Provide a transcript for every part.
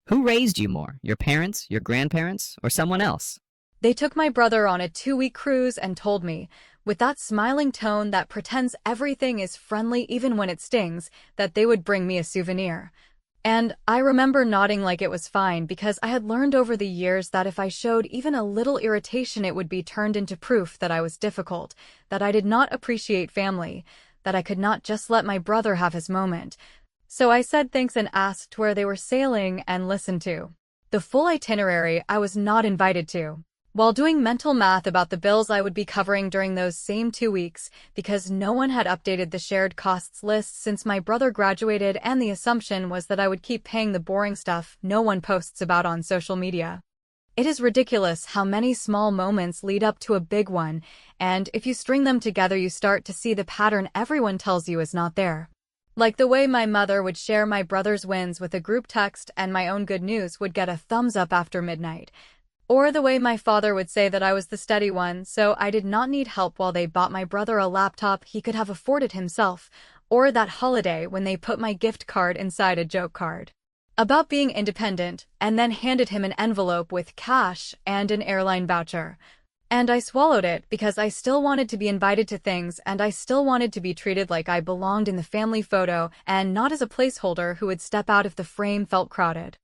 Who raised you more, your parents, your grandparents, or someone else? They took my brother on a 2-week cruise and told me, with that smiling tone that pretends everything is friendly even when it stings, that they would bring me a souvenir. And I remember nodding like it was fine because I had learned over the years that if I showed even a little irritation it would be turned into proof that I was difficult, that I did not appreciate family, that I could not just let my brother have his moment. So I said thanks and asked where they were sailing and listened to the full itinerary I was not invited to, while doing mental math about the bills I would be covering during those same 2 weeks, because no one had updated the shared costs list since my brother graduated, and the assumption was that I would keep paying the boring stuff no one posts about on social media. It is ridiculous how many small moments lead up to a big one, and if you string them together you start to see the pattern everyone tells you is not there. Like the way my mother would share my brother's wins with a group text and my own good news would get a thumbs up after midnight. Or the way my father would say that I was the steady one, so I did not need help while they bought my brother a laptop he could have afforded himself. Or that holiday when they put my gift card inside a joke card about being independent, and then handed him an envelope with cash and an airline voucher. And I swallowed it because I still wanted to be invited to things, and I still wanted to be treated like I belonged in the family photo and not as a placeholder who would step out if the frame felt crowded.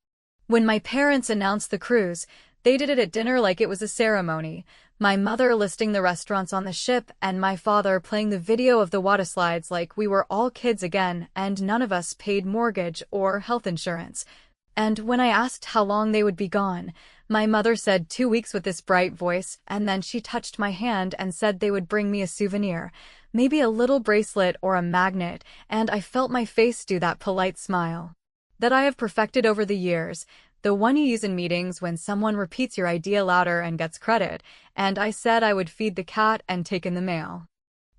When my parents announced the cruise, they did it at dinner like it was a ceremony, my mother listing the restaurants on the ship and my father playing the video of the waterslides like we were all kids again and none of us paid mortgage or health insurance. And when I asked how long they would be gone, my mother said 2 weeks with this bright voice, and then she touched my hand and said they would bring me a souvenir, maybe a little bracelet or a magnet, and I felt my face do that polite smile that I have perfected over the years, the one you use in meetings when someone repeats your idea louder and gets credit, and I said I would feed the cat and take in the mail.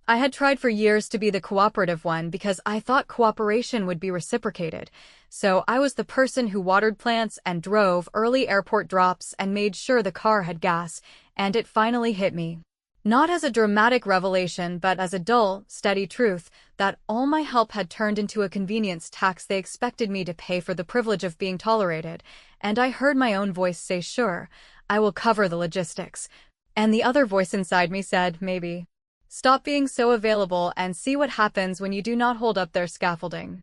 I had tried for years to be the cooperative one because I thought cooperation would be reciprocated. So I was the person who watered plants and drove early airport drops and made sure the car had gas, and it finally hit me. Not as a dramatic revelation but as a dull, steady truth, that all my help had turned into a convenience tax they expected me to pay for the privilege of being tolerated, and I heard my own voice say, "Sure, I will cover the logistics." And the other voice inside me said, "Maybe. Stop being so available and see what happens when you do not hold up their scaffolding."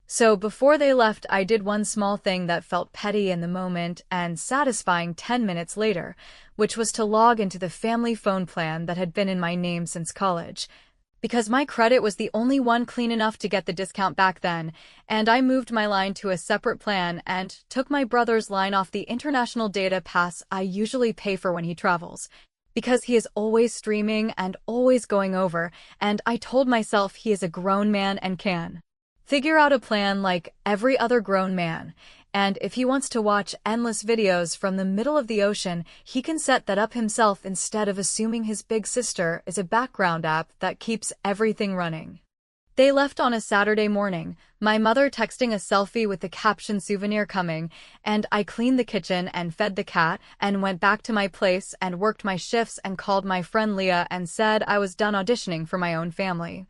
So before they left, I did one small thing that felt petty in the moment and satisfying 10 minutes later, which was to log into the family phone plan that had been in my name since college. Because my credit was the only one clean enough to get the discount back then, and I moved my line to a separate plan and took my brother's line off the international data pass I usually pay for when he travels. Because he is always streaming and always going over, and I told myself he is a grown man and can figure out a plan like every other grown man, and if he wants to watch endless videos from the middle of the ocean, he can set that up himself instead of assuming his big sister is a background app that keeps everything running. They left on a Saturday morning, my mother texting a selfie with the caption "Souvenir coming," and I cleaned the kitchen and fed the cat and went back to my place and worked my shifts and called my friend Leah and said I was done auditioning for my own family.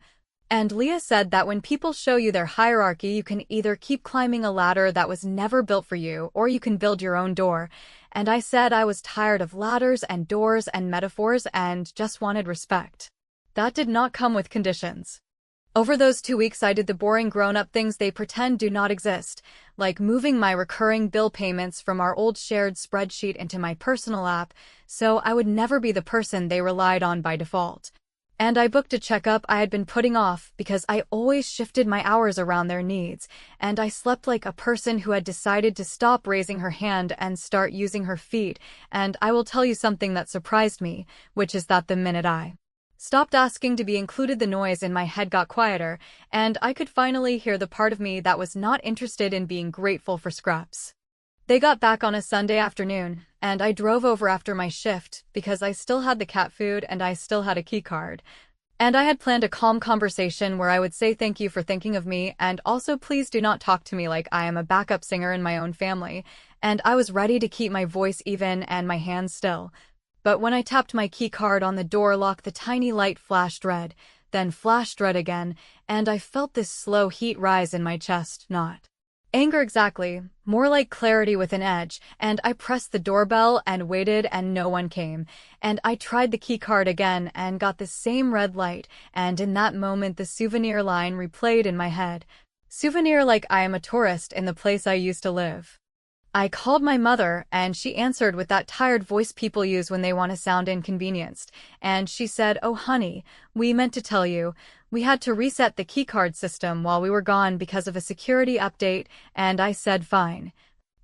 And Leah said that when people show you their hierarchy, you can either keep climbing a ladder that was never built for you, or you can build your own door. And I said I was tired of ladders and doors and metaphors and just wanted respect. That did not come with conditions. Over those 2 weeks, I did the boring grown-up things they pretend do not exist, like moving my recurring bill payments from our old shared spreadsheet into my personal app, so I would never be the person they relied on by default. And I booked a checkup I had been putting off because I always shifted my hours around their needs, and I slept like a person who had decided to stop raising her hand and start using her feet, and I will tell you something that surprised me, which is that the minute I stopped asking to be included, the noise in my head got quieter, and I could finally hear the part of me that was not interested in being grateful for scraps. They got back on a Sunday afternoon, and I drove over after my shift because I still had the cat food and I still had a keycard. And I had planned a calm conversation where I would say thank you for thinking of me and also please do not talk to me like I am a backup singer in my own family, and I was ready to keep my voice even and my hands still. But when I tapped my keycard on the door lock, the tiny light flashed red, then flashed red again, and I felt this slow heat rise in my chest, not Anger exactly, more like clarity with an edge, and I pressed the doorbell and waited and no one came. And I tried the keycard again and got the same red light, and in that moment the souvenir line replayed in my head. Souvenir like I am a tourist in the place I used to live. I called my mother, and she answered with that tired voice people use when they want to sound inconvenienced. And she said, "Oh, honey, we meant to tell you. We had to reset the keycard system while we were gone because of a security update." And I said, "Fine.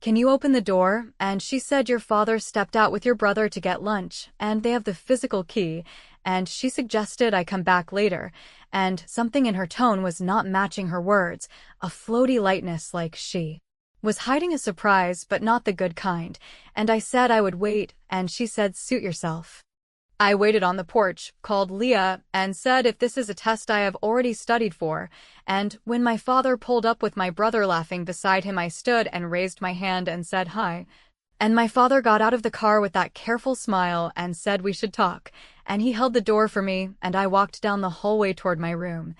Can you open the door?" And she said, "Your father stepped out with your brother to get lunch, and they have the physical key." And she suggested I come back later. And something in her tone was not matching her words, a floaty lightness like she was hiding a surprise, but not the good kind. And I said I would wait, and she said, "Suit yourself." I waited on the porch, called Leah, and said if this is a test I have already studied for. And when my father pulled up with my brother laughing beside him, I stood and raised my hand and said hi. And my father got out of the car with that careful smile and said we should talk. And he held the door for me, and I walked down the hallway toward my room.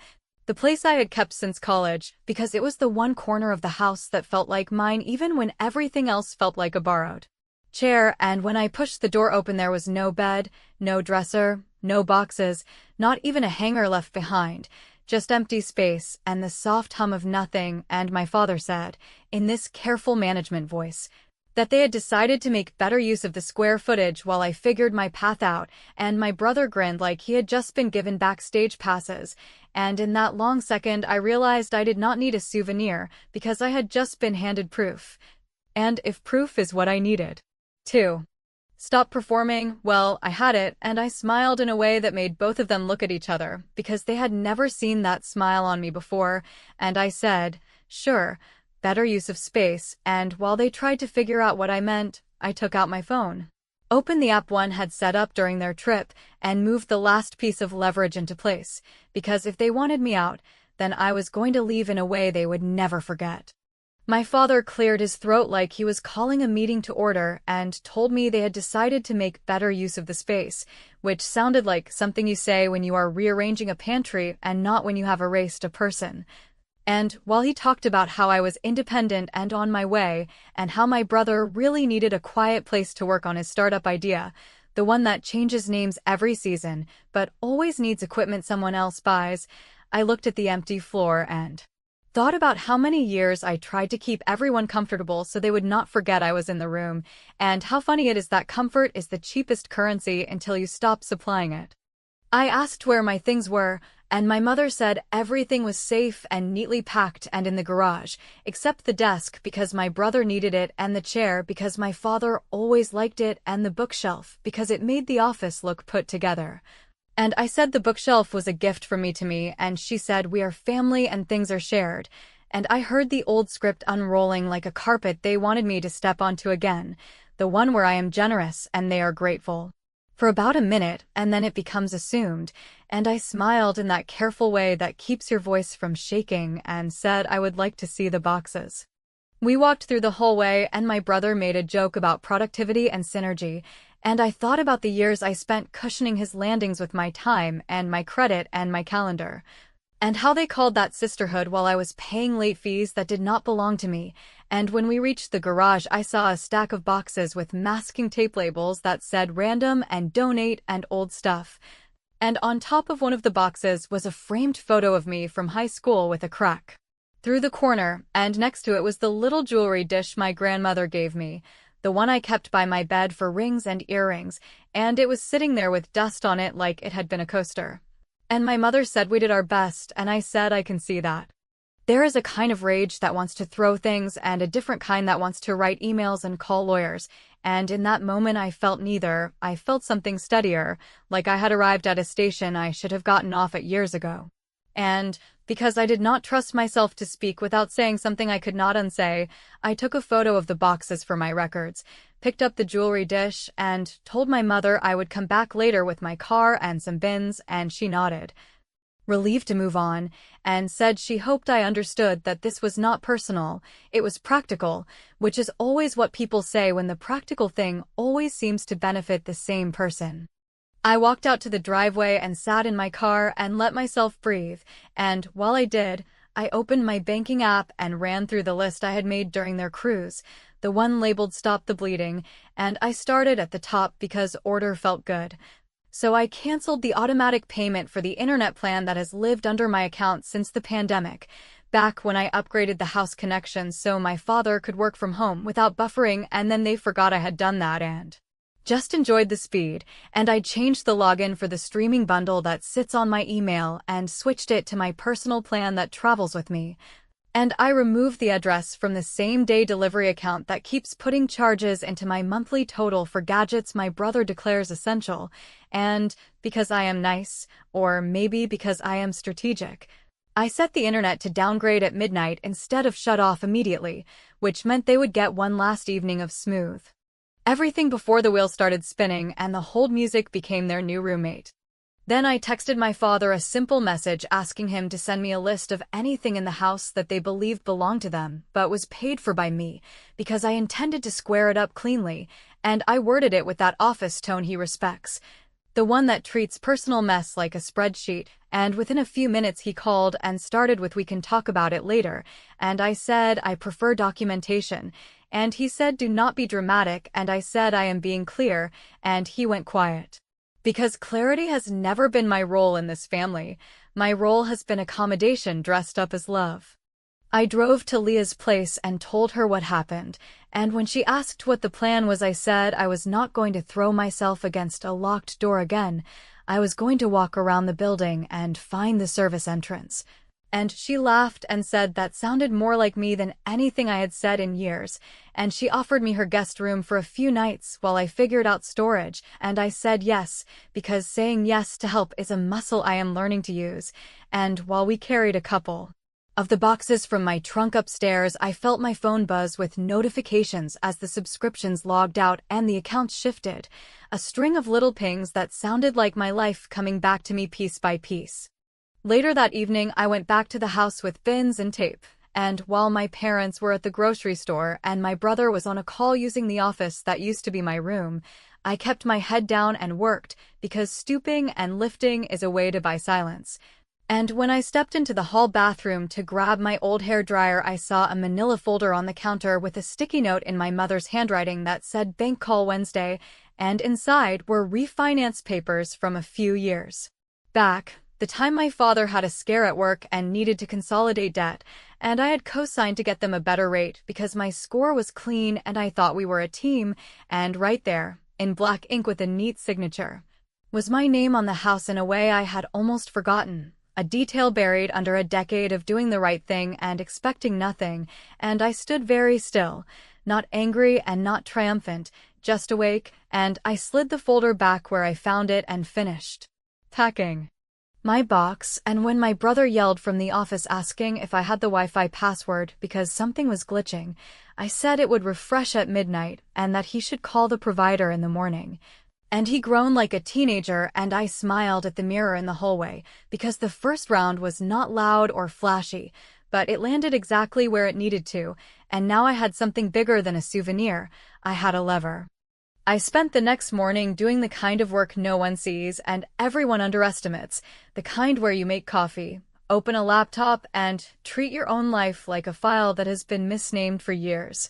The place I had kept since college, because it was the one corner of the house that felt like mine even when everything else felt like a borrowed chair. And when I pushed the door open, there was no bed, no dresser, no boxes, not even a hanger left behind, just empty space and the soft hum of nothing. And my father said, in this careful management voice, that they had decided to make better use of the square footage while I figured my path out, and my brother grinned like he had just been given backstage passes. And in that long second I realized I did not need a souvenir because I had just been handed proof. And if proof is what I needed to stop performing, well, I had it, and I smiled in a way that made both of them look at each other because they had never seen that smile on me before. And I said, "Sure, better use of space," and while they tried to figure out what I meant, I took out my phone, opened the app one had set up during their trip, and moved the last piece of leverage into place, because if they wanted me out, then I was going to leave in a way they would never forget. My father cleared his throat like he was calling a meeting to order and told me they had decided to make better use of the space, which sounded like something you say when you are rearranging a pantry and not when you have erased a person. And while he talked about how I was independent and on my way, and how my brother really needed a quiet place to work on his startup idea, the one that changes names every season, but always needs equipment someone else buys, I looked at the empty floor and thought about how many years I tried to keep everyone comfortable so they would not forget I was in the room, and how funny it is that comfort is the cheapest currency until you stop supplying it. I asked where my things were, and my mother said everything was safe and neatly packed and in the garage, except the desk because my brother needed it, and the chair because my father always liked it, and the bookshelf because it made the office look put together. And I said the bookshelf was a gift from me to me, and she said we are family and things are shared. And I heard the old script unrolling like a carpet they wanted me to step onto again, the one where I am generous and they are grateful. For about a minute, and then it becomes assumed, and I smiled in that careful way that keeps your voice from shaking and said I would like to see the boxes. We walked through the hallway, and my brother made a joke about productivity and synergy, and I thought about the years I spent cushioning his landings with my time and my credit and my calendar, and how they called that sisterhood while I was paying late fees that did not belong to me. And when we reached the garage, I saw a stack of boxes with masking tape labels that said random and donate and old stuff. And on top of one of the boxes was a framed photo of me from high school with a crack through the corner, and next to it was the little jewelry dish my grandmother gave me, the one I kept by my bed for rings and earrings, and it was sitting there with dust on it like it had been a coaster. And my mother said we did our best, and I said I can see that. There is a kind of rage that wants to throw things and a different kind that wants to write emails and call lawyers, and in that moment I felt neither. I felt something steadier, like I had arrived at a station I should have gotten off at years ago. And because I did not trust myself to speak without saying something I could not unsay, I took a photo of the boxes for my records, picked up the jewelry dish, and told my mother I would come back later with my car and some bins, and she nodded, relieved to move on, and said she hoped I understood that this was not personal, it was practical, which is always what people say when the practical thing always seems to benefit the same person. I walked out to the driveway and sat in my car and let myself breathe, and while I did, I opened my banking app and ran through the list I had made during their cruise, the one labeled Stop the Bleeding, and I started at the top because order felt good. So I canceled the automatic payment for the internet plan that has lived under my account since the pandemic, back when I upgraded the house connection so my father could work from home without buffering, and then they forgot I had done that and just enjoyed the speed, and I changed the login for the streaming bundle that sits on my email and switched it to my personal plan that travels with me. And I removed the address from the same-day delivery account that keeps putting charges into my monthly total for gadgets my brother declares essential, and because I am nice, or maybe because I am strategic, I set the internet to downgrade at midnight instead of shut off immediately, which meant they would get one last evening of smooth everything before the wheel started spinning and the hold music became their new roommate. Then I texted my father a simple message asking him to send me a list of anything in the house that they believed belonged to them but was paid for by me, because I intended to square it up cleanly, and I worded it with that office tone he respects, the one that treats personal mess like a spreadsheet. And within a few minutes he called and started with "We can talk about it later," and I said I prefer documentation, and he said do not be dramatic, and I said I am being clear, and he went quiet. Because clarity has never been my role in this family. My role has been accommodation dressed up as love. I drove to Leah's place and told her what happened, and when she asked what the plan was, I said I was not going to throw myself against a locked door again. I was going to walk around the building and find the service entrance. And she laughed and said that sounded more like me than anything I had said in years, and she offered me her guest room for a few nights while I figured out storage, and I said yes, because saying yes to help is a muscle I am learning to use, and while we carried a couple of the boxes from my trunk upstairs, I felt my phone buzz with notifications as the subscriptions logged out and the accounts shifted, a string of little pings that sounded like my life coming back to me piece by piece. Later that evening, I went back to the house with bins and tape, and while my parents were at the grocery store and my brother was on a call using the office that used to be my room, I kept my head down and worked, because stooping and lifting is a way to buy silence. And when I stepped into the hall bathroom to grab my old hair dryer, I saw a manila folder on the counter with a sticky note in my mother's handwriting that said "Bank Call Wednesday," and inside were refinance papers from a few years back. The time my father had a scare at work and needed to consolidate debt, and I had co-signed to get them a better rate because my score was clean and I thought we were a team, and right there, in black ink with a neat signature, was my name on the house in a way I had almost forgotten, a detail buried under a decade of doing the right thing and expecting nothing, and I stood very still, not angry and not triumphant, just awake, and I slid the folder back where I found it and finished packing my box. And when my brother yelled from the office asking if I had the Wi-Fi password because something was glitching, I said it would refresh at midnight and that he should call the provider in the morning. And he groaned like a teenager, and I smiled at the mirror in the hallway because the first round was not loud or flashy, but it landed exactly where it needed to, and now I had something bigger than a souvenir. I had a lever. I spent the next morning doing the kind of work no one sees and everyone underestimates, the kind where you make coffee, open a laptop, and treat your own life like a file that has been misnamed for years.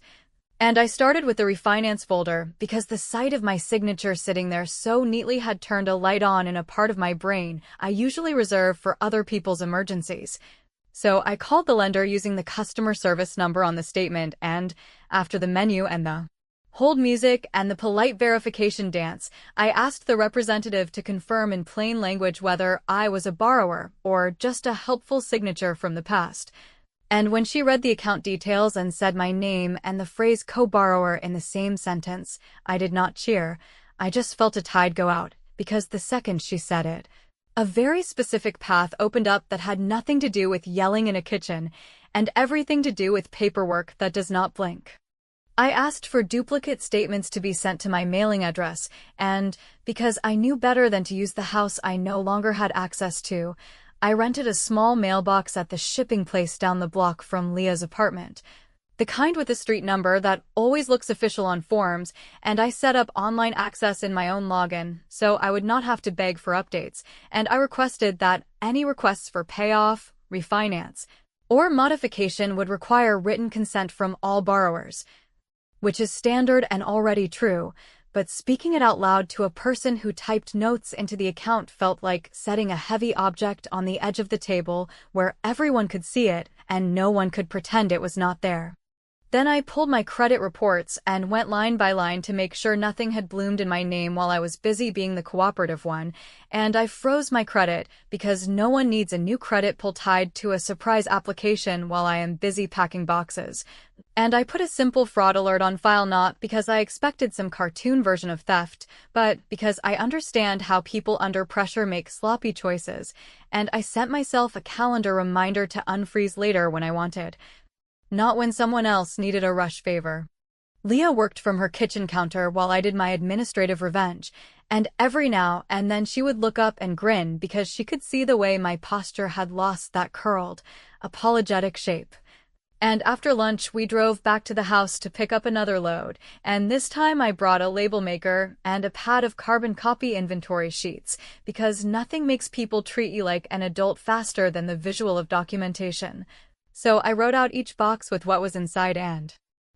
And I started with the refinance folder because the sight of my signature sitting there so neatly had turned a light on in a part of my brain I usually reserve for other people's emergencies. So I called the lender using the customer service number on the statement, and after the menu and the hold music and the polite verification dance, I asked the representative to confirm in plain language whether I was a borrower or just a helpful signature from the past. And when she read the account details and said my name and the phrase co-borrower in the same sentence, I did not cheer. I just felt a tide go out, because the second she said it, a very specific path opened up that had nothing to do with yelling in a kitchen and everything to do with paperwork that does not blink. I asked for duplicate statements to be sent to my mailing address, and because I knew better than to use the house I no longer had access to, I rented a small mailbox at the shipping place down the block from Leah's apartment, the kind with a street number that always looks official on forms, and I set up online access in my own login, so I would not have to beg for updates, and I requested that any requests for payoff, refinance, Or modification would require written consent from all borrowers, which is standard and already true, but speaking it out loud to a person who typed notes into the account felt like setting a heavy object on the edge of the table where everyone could see it and no one could pretend it was not there. Then I pulled my credit reports and went line by line to make sure nothing had bloomed in my name while I was busy being the cooperative one, and I froze my credit because no one needs a new credit pull tied to a surprise application while I am busy packing boxes. And I put a simple fraud alert on file not because I expected some cartoon version of theft, but because I understand how people under pressure make sloppy choices, and I sent myself a calendar reminder to unfreeze later when I wanted. Not when someone else needed a rush favor. Leah worked from her kitchen counter while I did my administrative revenge, and every now and then she would look up and grin because she could see the way my posture had lost that curled, apologetic shape. And after lunch, we drove back to the house to pick up another load, and this time I brought a label maker and a pad of carbon copy inventory sheets, because nothing makes people treat you like an adult faster than the visual of documentation. So I wrote out each box with what was inside and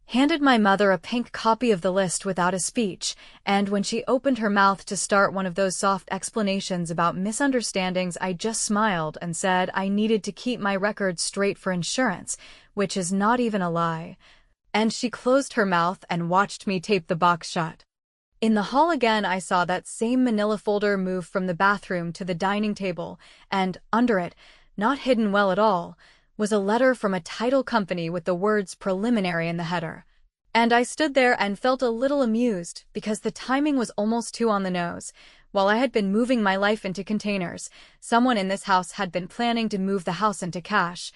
handed my mother a pink copy of the list without a speech, and when she opened her mouth to start one of those soft explanations about misunderstandings, I just smiled and said I needed to keep my record straight for insurance, which is not even a lie. And she closed her mouth and watched me tape the box shut. In the hall again, I saw that same manila folder move from the bathroom to the dining table, and under it, not hidden well at all, was a letter from a title company with the words preliminary in the header. And I stood there and felt a little amused because the timing was almost too on the nose. While I had been moving my life into containers, someone in this house had been planning to move the house into cash,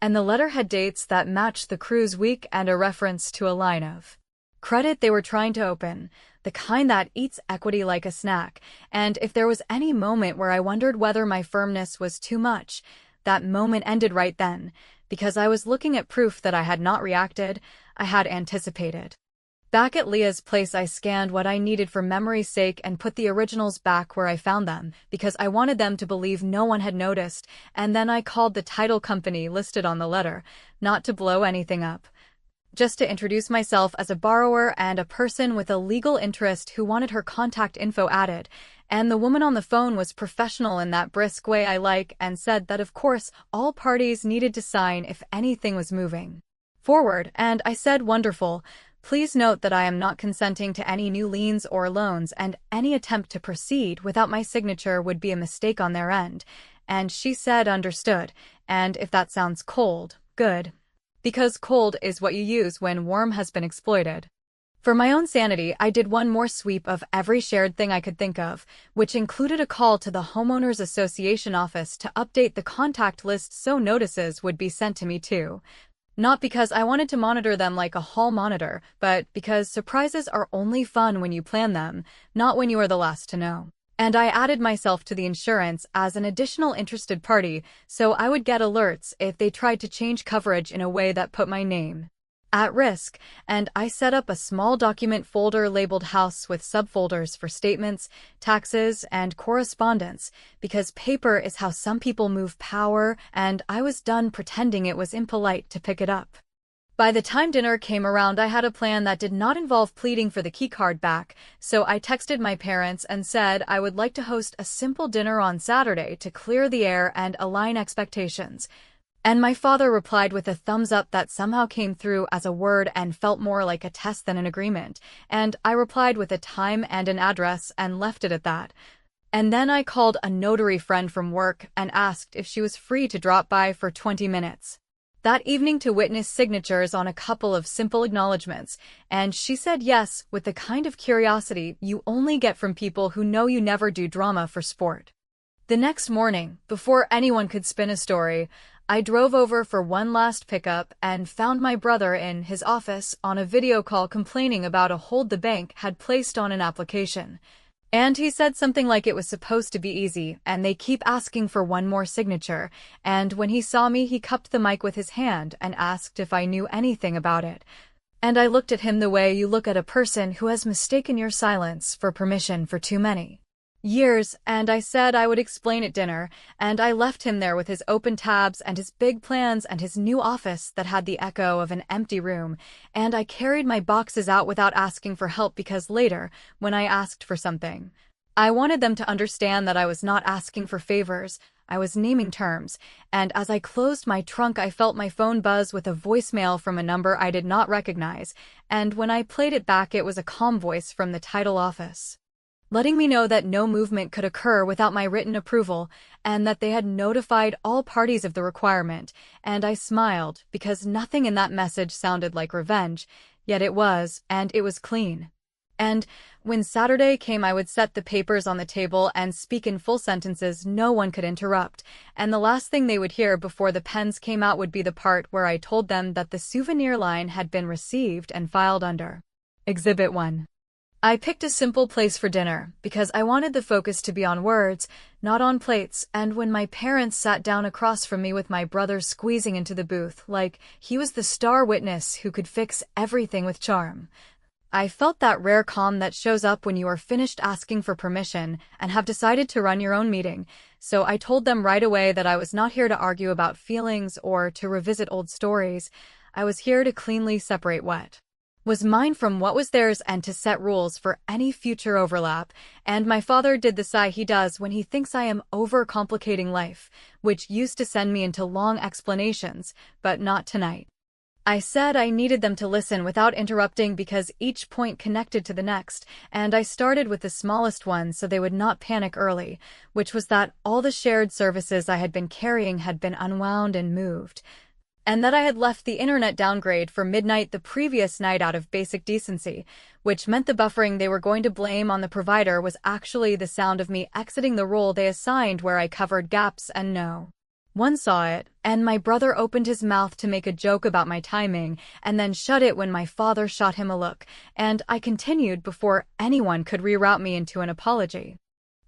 and the letter had dates that matched the cruise week and a reference to a line of credit they were trying to open, the kind that eats equity like a snack, and if there was any moment where I wondered whether my firmness was too much, that moment ended right then, because I was looking at proof that I had not reacted, I had anticipated. Back at Leah's place, I scanned what I needed for memory's sake and put the originals back where I found them, because I wanted them to believe no one had noticed, and then I called the title company listed on the letter, not to blow anything up, just to introduce myself as a borrower and a person with a legal interest who wanted her contact info added, and the woman on the phone was professional in that brisk way I like and said that of course all parties needed to sign if anything was moving forward, and I said wonderful, please note that I am not consenting to any new liens or loans, and any attempt to proceed without my signature would be a mistake on their end, and she said understood, and if that sounds cold, good. Because cold is what you use when warm has been exploited. For my own sanity, I did one more sweep of every shared thing I could think of, which included a call to the Homeowners Association office to update the contact list so notices would be sent to me too. Not because I wanted to monitor them like a hall monitor, but because surprises are only fun when you plan them, not when you are the last to know. And I added myself to the insurance as an additional interested party, so I would get alerts if they tried to change coverage in a way that put my name at risk, and I set up a small document folder labeled House with subfolders for statements, taxes, and correspondence, because paper is how some people move power, and I was done pretending it was impolite to pick it up. By the time dinner came around, I had a plan that did not involve pleading for the keycard back, so I texted my parents and said I would like to host a simple dinner on Saturday to clear the air and align expectations. And my father replied with a thumbs up that somehow came through as a word and felt more like a test than an agreement, and I replied with a time and an address and left it at that. And then I called a notary friend from work and asked if she was free to drop by for 20 minutes that evening to witness signatures on a couple of simple acknowledgments, and she said yes with the kind of curiosity you only get from people who know you never do drama for sport. The next morning, before anyone could spin a story, I drove over for one last pickup and found my brother in his office on a video call complaining about a hold the bank had placed on an application. And he said something like it was supposed to be easy, and they keep asking for one more signature, and when he saw me he cupped the mic with his hand and asked if I knew anything about it. And I looked at him the way you look at a person who has mistaken your silence for permission for too many. years, and I said I would explain at dinner, and I left him there with his open tabs and his big plans and his new office that had the echo of an empty room, and I carried my boxes out without asking for help because later, when I asked for something, I wanted them to understand that I was not asking for favors, I was naming terms, and as I closed my trunk I felt my phone buzz with a voicemail from a number I did not recognize, and when I played it back it was a calm voice from the title office, letting me know that no movement could occur without my written approval, and that they had notified all parties of the requirement, and I smiled, because nothing in that message sounded like revenge, yet it was, and it was clean. And when Saturday came I would set the papers on the table and speak in full sentences no one could interrupt, and the last thing they would hear before the pens came out would be the part where I told them that the Souvenir line had been received and filed under Exhibit 1. I picked a simple place for dinner, because I wanted the focus to be on words, not on plates, and when my parents sat down across from me with my brother squeezing into the booth like he was the star witness who could fix everything with charm, I felt that rare calm that shows up when you are finished asking for permission and have decided to run your own meeting, so I told them right away that I was not here to argue about feelings or to revisit old stories. I was here to cleanly separate what was mine from what was theirs and to set rules for any future overlap, and my father did the sigh he does when he thinks I am overcomplicating life, which used to send me into long explanations, but not tonight. I said I needed them to listen without interrupting because each point connected to the next, and I started with the smallest one so they would not panic early, which was that all the shared services I had been carrying had been unwound and moved, and that I had left the internet downgrade for midnight the previous night out of basic decency, which meant the buffering they were going to blame on the provider was actually the sound of me exiting the role they assigned where I covered gaps and no one saw it, and my brother opened his mouth to make a joke about my timing, and then shut it when my father shot him a look, and I continued before anyone could reroute me into an apology.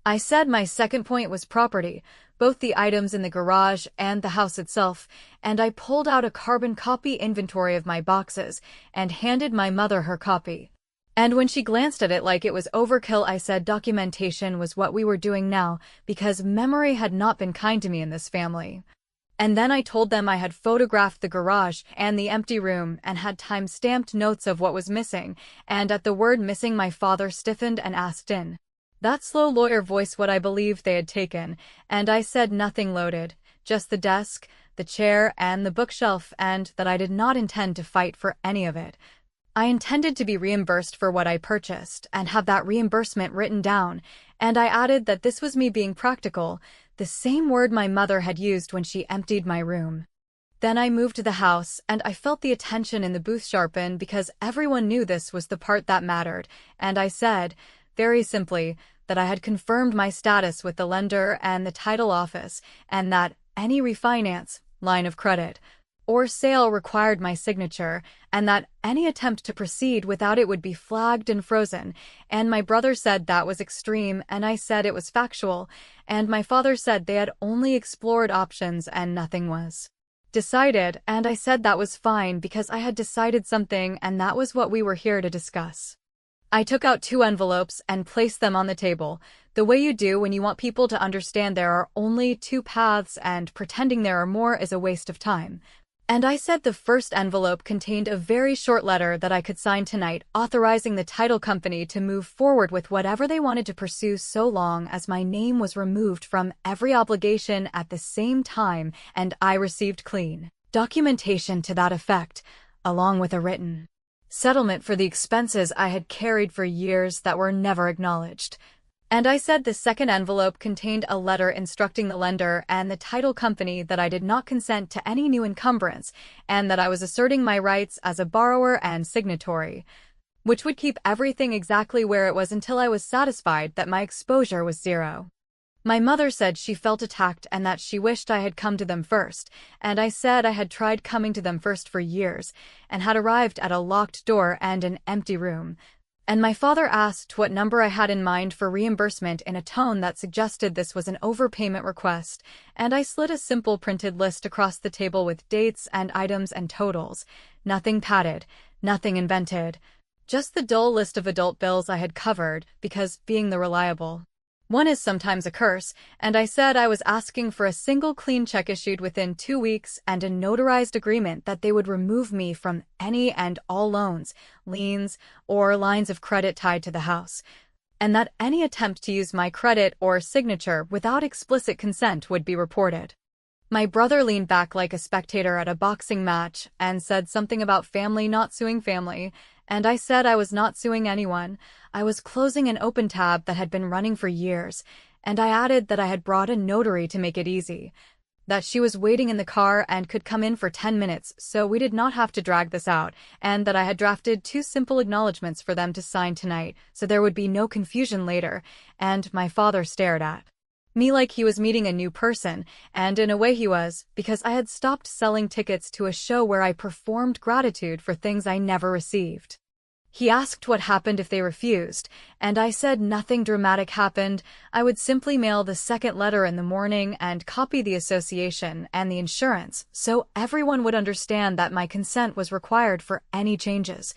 I said my second point was property, both the items in the garage and the house itself, and I pulled out a carbon copy inventory of my boxes and handed my mother her copy. And when she glanced at it like it was overkill, I said documentation was what we were doing now because memory had not been kind to me in this family. And then I told them I had photographed the garage and the empty room and had time-stamped notes of what was missing, and at the word missing my father stiffened and asked in that slow lawyer voice what I believed they had taken, and I said nothing loaded, just the desk, the chair, and the bookshelf, and that I did not intend to fight for any of it. I intended to be reimbursed for what I purchased and have that reimbursement written down, and I added that this was me being practical, the same word my mother had used when she emptied my room. Then I moved to the house, and I felt the attention in the booth sharpen because everyone knew this was the part that mattered, and I said, very simply, that I had confirmed my status with the lender and the title office, and that any refinance, line of credit, or sale required my signature, and that any attempt to proceed without it would be flagged and frozen, and my brother said that was extreme, and I said it was factual, and my father said they had only explored options and nothing was decided, and I said that was fine because I had decided something and that was what we were here to discuss. I took out 2 envelopes and placed them on the table, the way you do when you want people to understand there are only 2 paths and pretending there are more is a waste of time. And I said the first envelope contained a very short letter that I could sign tonight, authorizing the title company to move forward with whatever they wanted to pursue so long as my name was removed from every obligation at the same time, and I received clean documentation to that effect, along with a written settlement for the expenses I had carried for years that were never acknowledged. And I said the second envelope contained a letter instructing the lender and the title company that I did not consent to any new encumbrance, and that I was asserting my rights as a borrower and signatory, which would keep everything exactly where it was until I was satisfied that my exposure was 0. My mother said she felt attacked and that she wished I had come to them first, and I said I had tried coming to them first for years, and had arrived at a locked door and an empty room. And my father asked what number I had in mind for reimbursement in a tone that suggested this was an overpayment request, and I slid a simple printed list across the table with dates and items and totals. Nothing padded, nothing invented. Just the dull list of adult bills I had covered, because, being the reliable One is sometimes a curse, and I said I was asking for a single clean check issued within 2 weeks and a notarized agreement that they would remove me from any and all loans, liens, or lines of credit tied to the house, and that any attempt to use my credit or signature without explicit consent would be reported. My brother leaned back like a spectator at a boxing match and said something about family not suing family, and I said I was not suing anyone. I was closing an open tab that had been running for years, and I added that I had brought a notary to make it easy, that she was waiting in the car and could come in for 10 minutes so we did not have to drag this out, and that I had drafted 2 simple acknowledgments for them to sign tonight so there would be no confusion later, and my father stared at me like he was meeting a new person, and in a way he was, because I had stopped selling tickets to a show where I performed gratitude for things I never received. He asked what happened if they refused, and I said nothing dramatic happened. I would simply mail the second letter in the morning and copy the association and the insurance, so everyone would understand that my consent was required for any changes.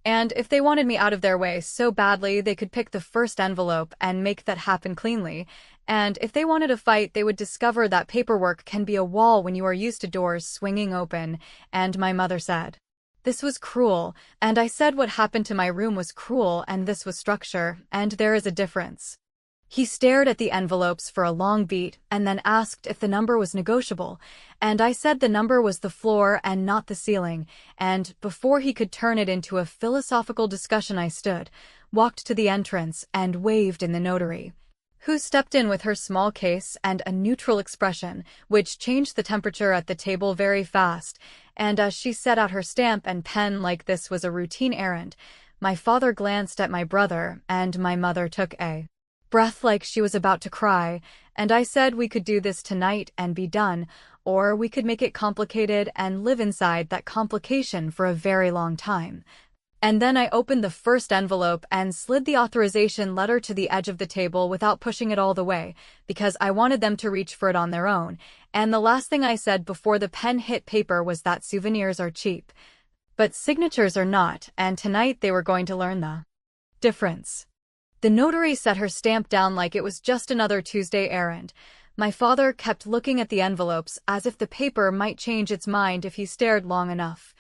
And if they wanted me out of their way so badly, they could pick the first envelope and make that happen cleanly. And if they wanted a fight, they would discover that paperwork can be a wall when you are used to doors swinging open. And my mother said, this was cruel, and I said what happened to my room was cruel and this was structure, and there is a difference. He stared at the envelopes for a long beat and then asked if the number was negotiable, and I said the number was the floor and not the ceiling, and before he could turn it into a philosophical discussion I stood, walked to the entrance, and waved in the notary, who stepped in with her small case and a neutral expression, which changed the temperature at the table very fast, and as she set out her stamp and pen like this was a routine errand, my father glanced at my brother, and my mother took a breath like she was about to cry, and I said we could do this tonight and be done, or we could make it complicated and live inside that complication for a very long time. And then I opened the first envelope and slid the authorization letter to the edge of the table without pushing it all the way, because I wanted them to reach for it on their own, and the last thing I said before the pen hit paper was that souvenirs are cheap. But signatures are not, and tonight they were going to learn the difference. The notary set her stamp down like it was just another Tuesday errand. My father kept looking at the envelopes as if the paper might change its mind if he stared long enough.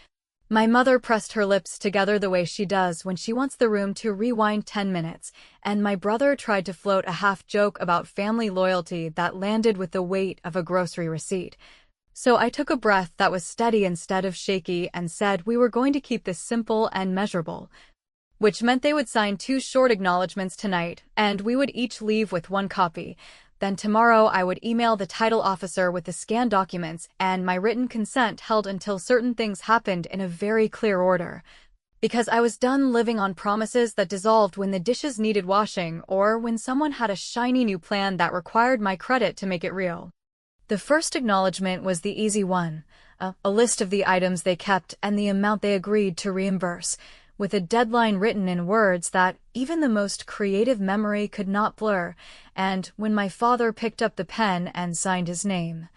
My mother pressed her lips together the way she does when she wants the room to rewind 10 minutes, and my brother tried to float a half-joke about family loyalty that landed with the weight of a grocery receipt. So I took a breath that was steady instead of shaky and said we were going to keep this simple and measurable, which meant they would sign 2 short acknowledgments tonight, and we would each leave with 1 copy. Then tomorrow I would email the title officer with the scanned documents and my written consent held until certain things happened in a very clear order. Because I was done living on promises that dissolved when the dishes needed washing or when someone had a shiny new plan that required my credit to make it real. The first acknowledgement was the easy one, a list of the items they kept and the amount they agreed to reimburse, with a deadline written in words that even the most creative memory could not blur, and when my father picked up the pen and signed his name,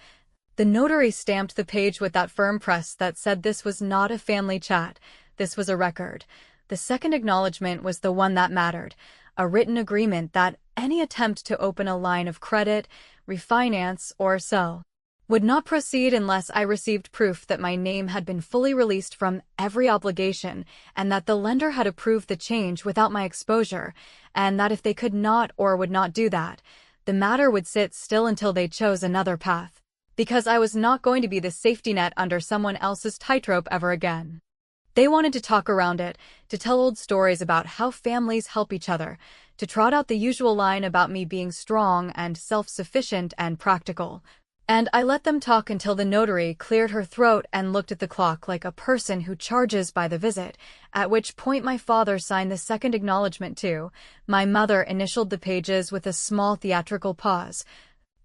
the notary stamped the page with that firm press that said this was not a family chat, this was a record. The second acknowledgement was the one that mattered, a written agreement that any attempt to open a line of credit, refinance, or sell would not proceed unless I received proof that my name had been fully released from every obligation and that the lender had approved the change without my exposure, and that if they could not or would not do that, the matter would sit still until they chose another path, because I was not going to be the safety net under someone else's tightrope ever again. They wanted to talk around it, to tell old stories about how families help each other, to trot out the usual line about me being strong and self-sufficient and practical. And I let them talk until the notary cleared her throat and looked at the clock like a person who charges by the visit, at which point my father signed the second acknowledgement too. My mother initialed the pages with a small theatrical pause,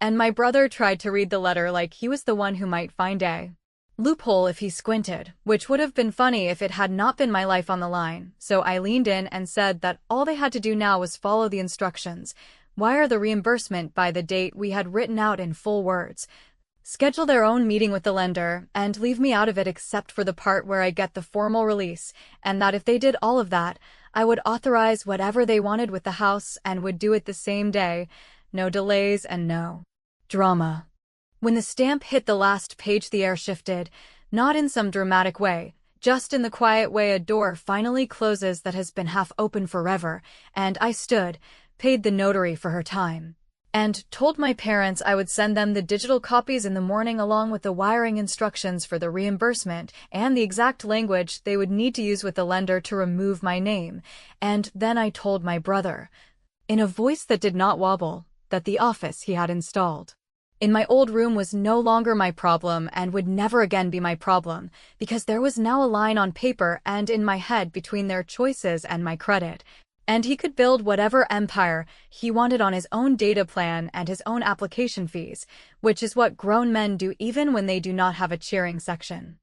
and my brother tried to read the letter like he was the one who might find a loophole if he squinted, which would have been funny if it had not been my life on the line, so I leaned in and said that all they had to do now was follow the instructions. Wire the reimbursement by the date we had written out in full words, schedule their own meeting with the lender, and leave me out of it except for the part where I get the formal release, and that if they did all of that, I would authorize whatever they wanted with the house and would do it the same day. No delays and no drama. When the stamp hit the last page, the air shifted, not in some dramatic way, just in the quiet way a door finally closes that has been half open forever, and I stood, paid the notary for her time, and told my parents I would send them the digital copies in the morning along with the wiring instructions for the reimbursement and the exact language they would need to use with the lender to remove my name. And then I told my brother, in a voice that did not wobble, that the office he had installed in my old room was no longer my problem and would never again be my problem, because there was now a line on paper and in my head between their choices and my credit. And he could build whatever empire he wanted on his own data plan and his own application fees, which is what grown men do even when they do not have a cheering section.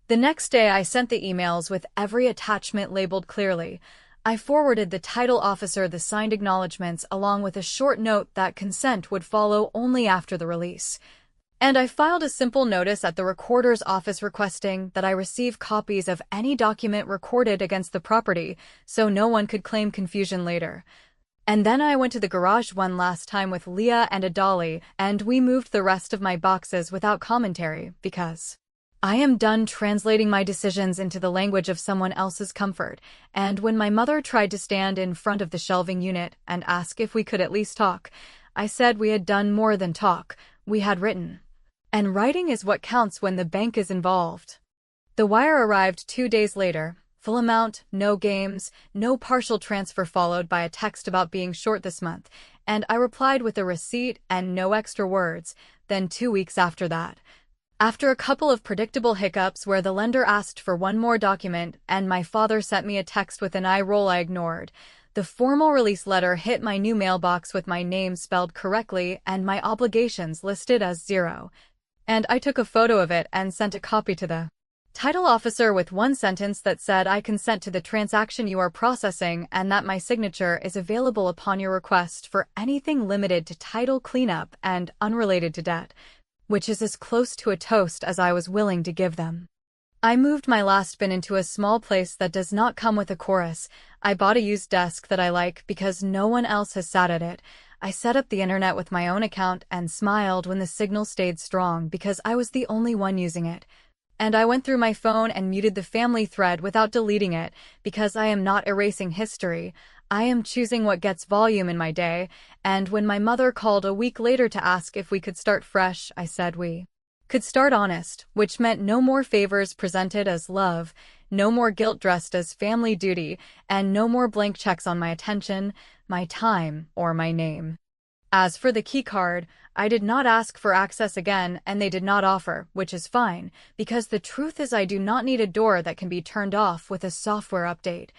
The next day I sent the emails with every attachment labeled clearly. I forwarded the title officer the signed acknowledgments along with a short note that consent would follow only after the release. And I filed a simple notice at the recorder's office requesting that I receive copies of any document recorded against the property so no one could claim confusion later. And then I went to the garage one last time with Leah and a dolly, and we moved the rest of my boxes without commentary because I am done translating my decisions into the language of someone else's comfort. And when my mother tried to stand in front of the shelving unit and ask if we could at least talk, I said we had done more than talk, we had written. And writing is what counts when the bank is involved. The wire arrived 2 days later, full amount, no games, no partial transfer, followed by a text about being short this month, and I replied with a receipt and no extra words. Then 2 weeks after that, after a couple of predictable hiccups where the lender asked for one more document and my father sent me a text with an eye roll I ignored, the formal release letter hit my new mailbox with my name spelled correctly and my obligations listed as 0. And I took a photo of it and sent a copy to the title officer with one sentence that said I consent to the transaction you are processing and that my signature is available upon your request for anything limited to title cleanup and unrelated to debt, which is as close to a toast as I was willing to give them. I moved my last bin into a small place that does not come with a chorus. I bought a used desk that I like because no one else has sat at it. I set up the internet with my own account and smiled when the signal stayed strong because I was the only one using it. And I went through my phone and muted the family thread without deleting it because I am not erasing history. I am choosing what gets volume in my day, and when my mother called a week later to ask if we could start fresh, I said we could start honest, which meant no more favors presented as love, no more guilt dressed as family duty, and no more blank checks on my attention, my time, or my name. As for the keycard, I did not ask for access again, and they did not offer, which is fine, because the truth is I do not need a door that can be turned off with a software update.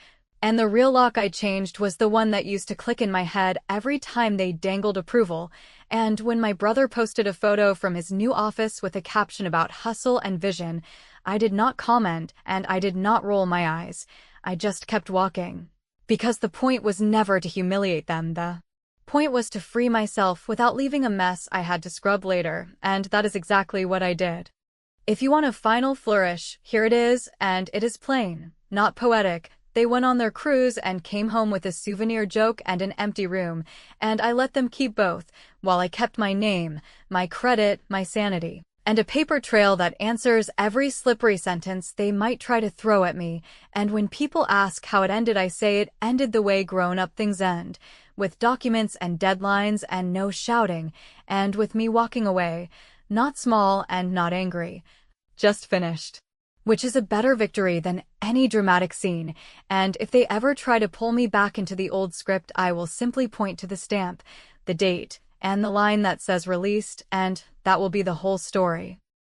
And the real lock I changed was the one that used to click in my head every time they dangled approval. And when my brother posted a photo from his new office with a caption about hustle and vision, I did not comment and I did not roll my eyes. I just kept walking. Because the point was never to humiliate them. The point was to free myself without leaving a mess I had to scrub later, and that is exactly what I did. If you want a final flourish, here it is, and it is plain, not poetic. They went on their cruise and came home with a souvenir joke and an empty room, and I let them keep both, while I kept my name, my credit, my sanity, and a paper trail that answers every slippery sentence they might try to throw at me. And when people ask how it ended, I say it ended the way grown-up things end, with documents and deadlines and no shouting, and with me walking away, not small and not angry, just finished. Which is a better victory than any dramatic scene, and if they ever try to pull me back into the old script, I will simply point to the stamp, the date, and the line that says released, and that will be the whole story.